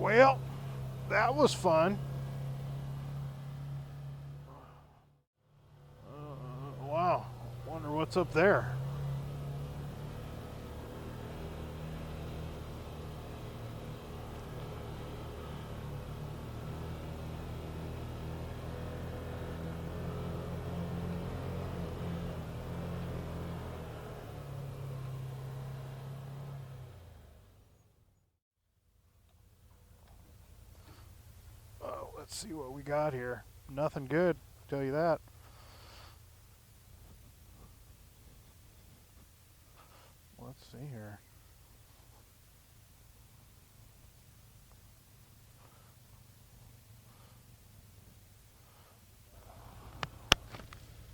Well, that was fun. Wow, wonder what's up there. Let's see what we got here. Nothing good, tell you that. Let's see here.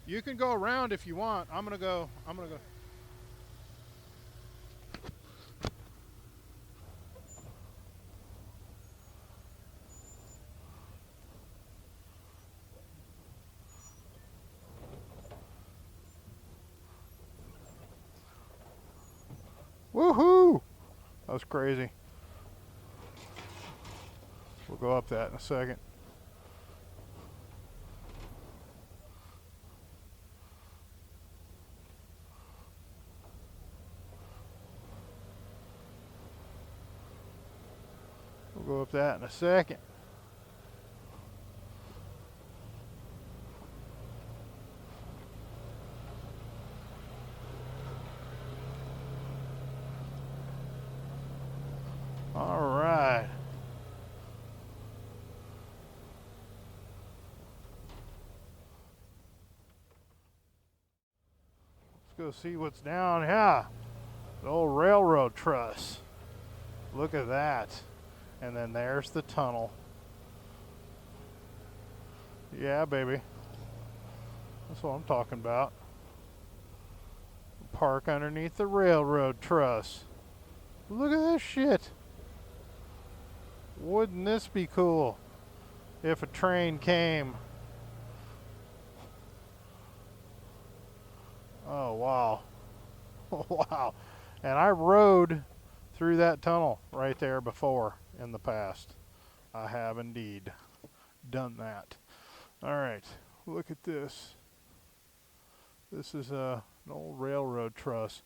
You can go around if you want. I'm gonna go. Woohoo! That was crazy. We'll go up that in a second. We'll go up that in a second. All right. Let's go see what's down here. The old railroad truss. Look at that. And then there's the tunnel. Yeah, baby. That's what I'm talking about. Park underneath the railroad truss. Look at this shit. Wouldn't this be cool if a train came? Oh, wow. Wow. And I rode through that tunnel right there before in the past. I have indeed done that. All right, look at this. This is an old railroad truss,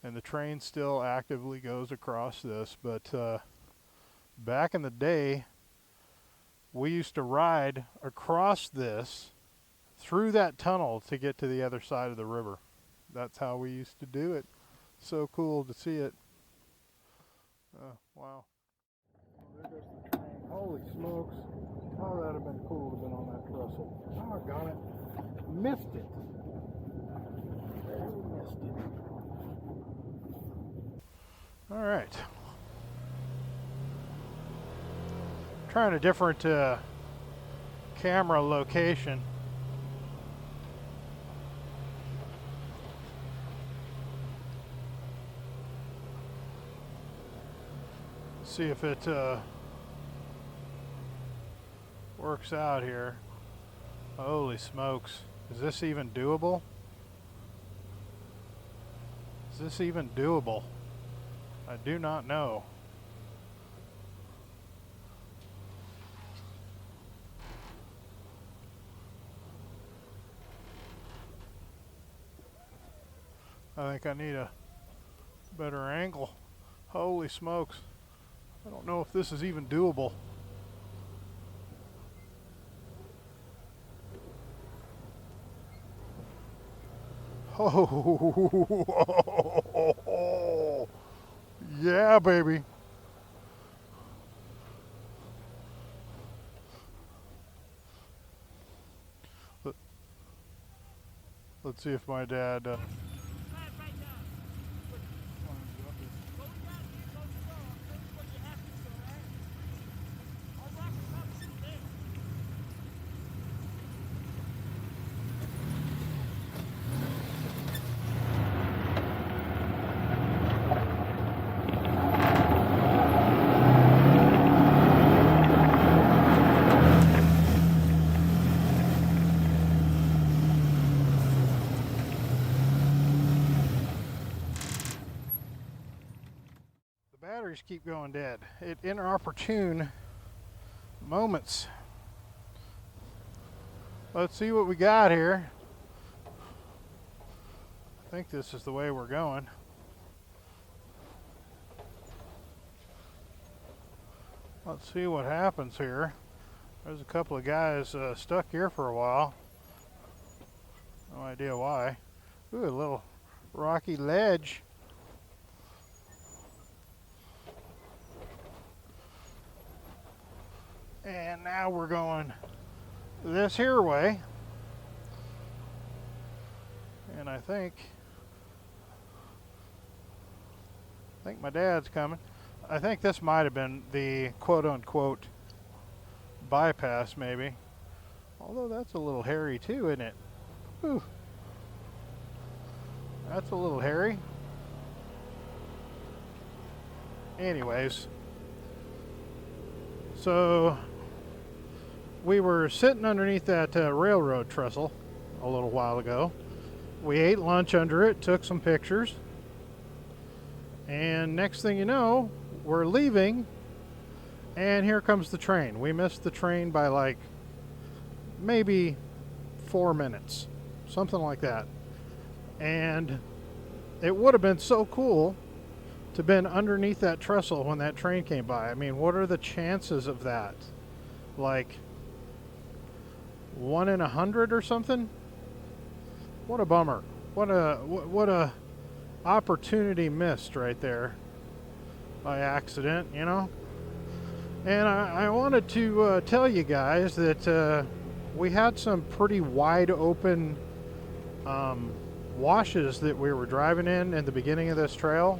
and the train still actively goes across this, but back in the day, we used to ride across this through that tunnel to get to the other side of the river. That's how we used to do it. So cool to see it. Wow. There goes the train. Holy smokes. Oh, that'd have been cool to have been on that trestle. Doggone it. Missed it. Missed it. All right. Trying a different camera location. See if it works out here. Holy smokes. Is this even doable? Is this even doable? I do not know. I think I need a better angle. Holy smokes. I don't know if this is even doable. Oh, yeah, baby. Let's see if my dad batteries keep going dead. It inopportune moments. Let's see what we got here. I think this is the way we're going. Let's see what happens here. There's a couple of guys stuck here for a while. No idea why. Ooh, a little rocky ledge. And now we're going this here way. And I think my dad's coming. I think this might have been the quote-unquote bypass, maybe. Although that's a little hairy too, isn't it? Whew. That's a little hairy. Anyways, so we were sitting underneath that railroad trestle a little while ago. We ate lunch under it, took some pictures, and next thing you know, we're leaving, and here comes the train. We missed the train by like maybe 4 minutes, something like that. And it would have been so cool to have been underneath that trestle when that train came by. I mean, what are the chances of that? Like 1 in 100 or something? What a bummer. What a opportunity missed right there by accident, you know? And I wanted to tell you guys that we had some pretty wide open washes that we were driving in the beginning of this trail,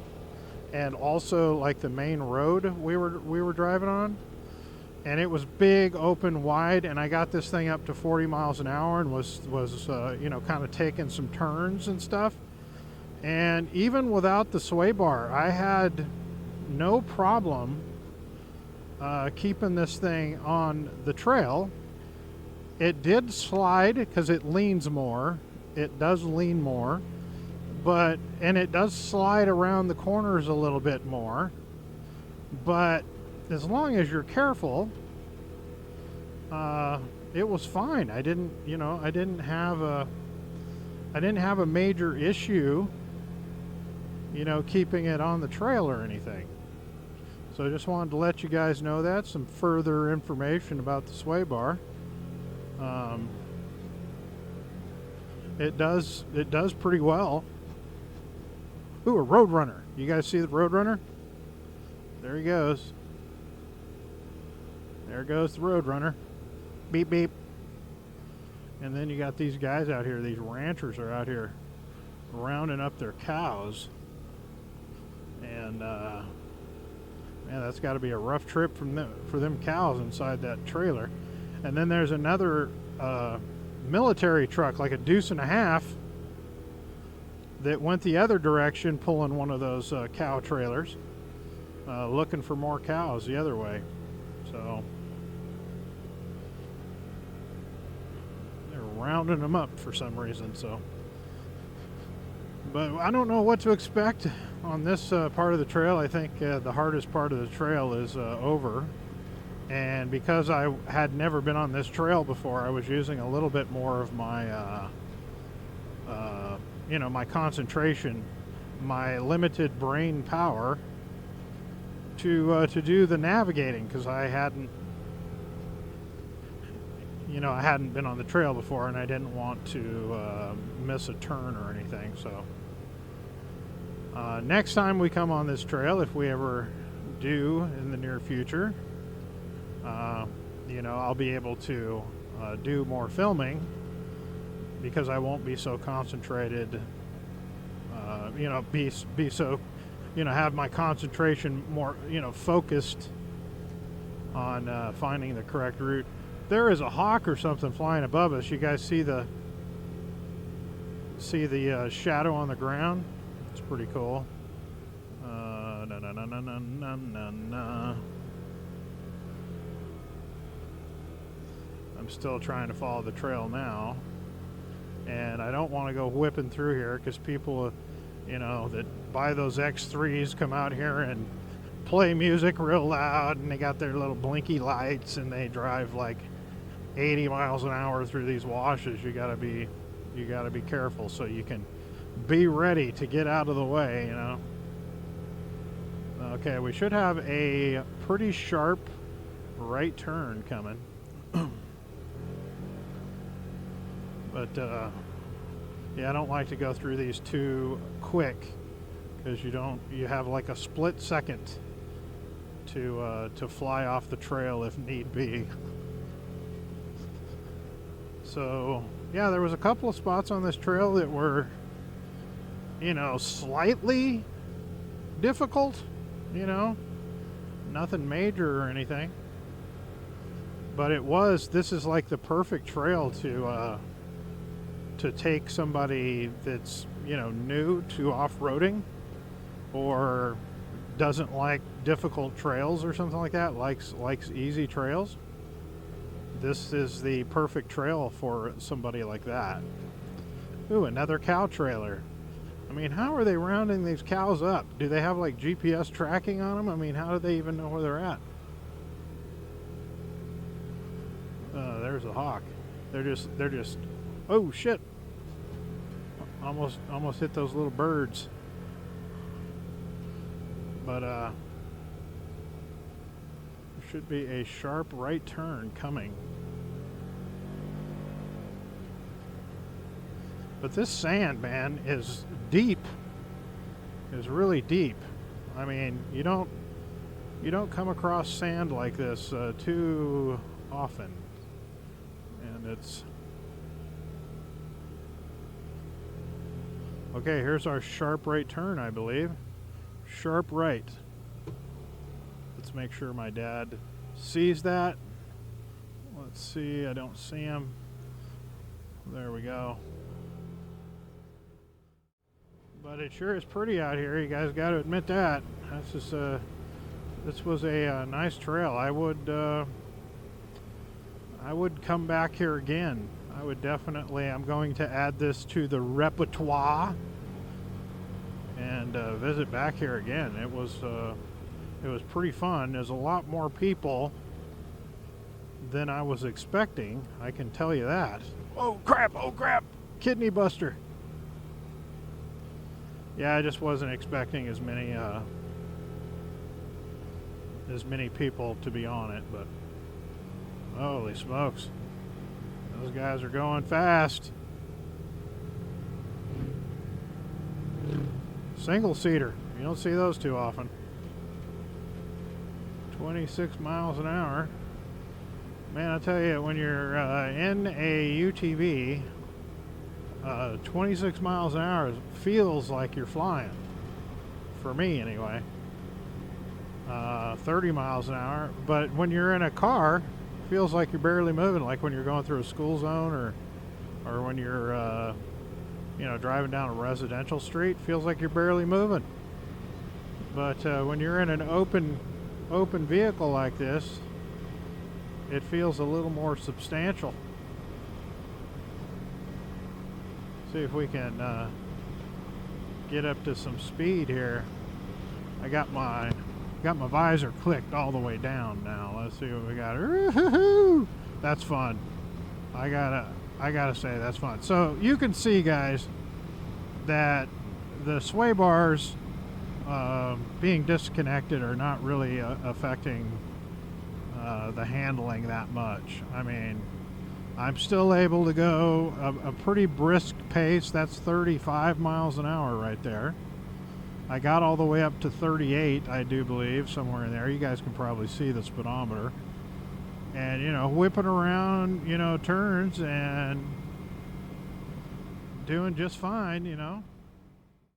and also like the main road we were driving on, and it was big, open, wide, and I got this thing up to 40 miles an hour and was you know, kind of taking some turns and stuff. And even without the sway bar, I had no problem keeping this thing on the trail. It did slide because it leans more. It does lean more, and it does slide around the corners a little bit more. But as long as you're careful, it was fine. I didn't have a major issue, you know, keeping it on the trail or anything. So I just wanted to let you guys know that, some further information about the sway bar. It does pretty well. Ooh, a Roadrunner. You guys see the Roadrunner? There he goes. There goes the Roadrunner. Beep, beep. And then you got these guys out here. These ranchers are out here rounding up their cows. And, man, that's got to be a rough trip for them cows inside that trailer. And then there's another military truck, like a deuce and a half, that went the other direction, pulling one of those cow trailers, looking for more cows the other way. So they're rounding them up for some reason. So, but I don't know what to expect on this part of the trail. I think the hardest part of the trail is over. And because I had never been on this trail before, I was using a little bit more of my, you know, my concentration, my limited brain power to do the navigating, because I hadn't been on the trail before, and I didn't want to miss a turn or anything. So next time we come on this trail, if we ever do in the near future, you know, I'll be able to do more filming, because I won't be so concentrated, you know, be so, you know, have my concentration more, you know, focused on finding the correct route. There is a hawk or something flying above us. You guys see the shadow on the ground? It's pretty cool. I'm still trying to follow the trail now, and I don't want to go whipping through here, because people, you know, that buy those X3s come out here and play music real loud, and they got their little blinky lights, and they drive like 80 miles an hour through these washes. You gotta be careful so you can be ready to get out of the way, you know. Okay, we should have a pretty sharp right turn coming. But yeah, I don't like to go through these too quick, because you have like a split second to fly off the trail if need be. So yeah, there was a couple of spots on this trail that were, you know, slightly difficult, you know, nothing major or anything, but this is like the perfect trail to take somebody that's, you know, new to off-roading, or doesn't like difficult trails or something like that, likes easy trails. This is the perfect trail for somebody like that. Ooh, another cow trailer. I mean, how are they rounding these cows up? Do they have like GPS tracking on them? I mean, how do they even know where they're at? There's a hawk. They're just, oh shit. Almost hit those little birds. But there should be a sharp right turn coming. But this sand, man, is deep. Is really deep. I mean, you don't come across sand like this too often, and it's okay. Here's our sharp right turn, I believe. Sharp right. Let's make sure my dad sees that. Let's see. I don't see him. There we go. But it sure is pretty out here. You guys got to admit that. This was a nice trail. I would come back here again. I would definitely. I'm going to add this to the repertoire and visit back here again. It was pretty fun. There's a lot more people than I was expecting. I can tell you that. Oh crap! Oh crap! Kidney buster. Yeah, I just wasn't expecting as many people to be on it, but holy smokes, those guys are going fast. Single seater, you don't see those too often. 26 miles an hour. Man, I tell you, when you're in a UTV, 26 miles an hour feels like you're flying. For me, anyway. 30 miles an hour. But when you're in a car, it feels like you're barely moving. Like when you're going through a school zone, or when you're, driving down a residential street, feels like you're barely moving. But when you're in an open vehicle like this, it feels a little more substantial. See if we can get up to some speed here. I got my visor clicked all the way down now. Let's see what we got. Ooh, that's fun. I gotta say that's fun. So you can see, guys, that the sway bars being disconnected are not really affecting the handling that much. I mean, I'm still able to go a pretty brisk pace. That's 35 miles an hour right there. I got all the way up to 38, I do believe, somewhere in there. You guys can probably see the speedometer. And, whipping around, turns and doing just fine,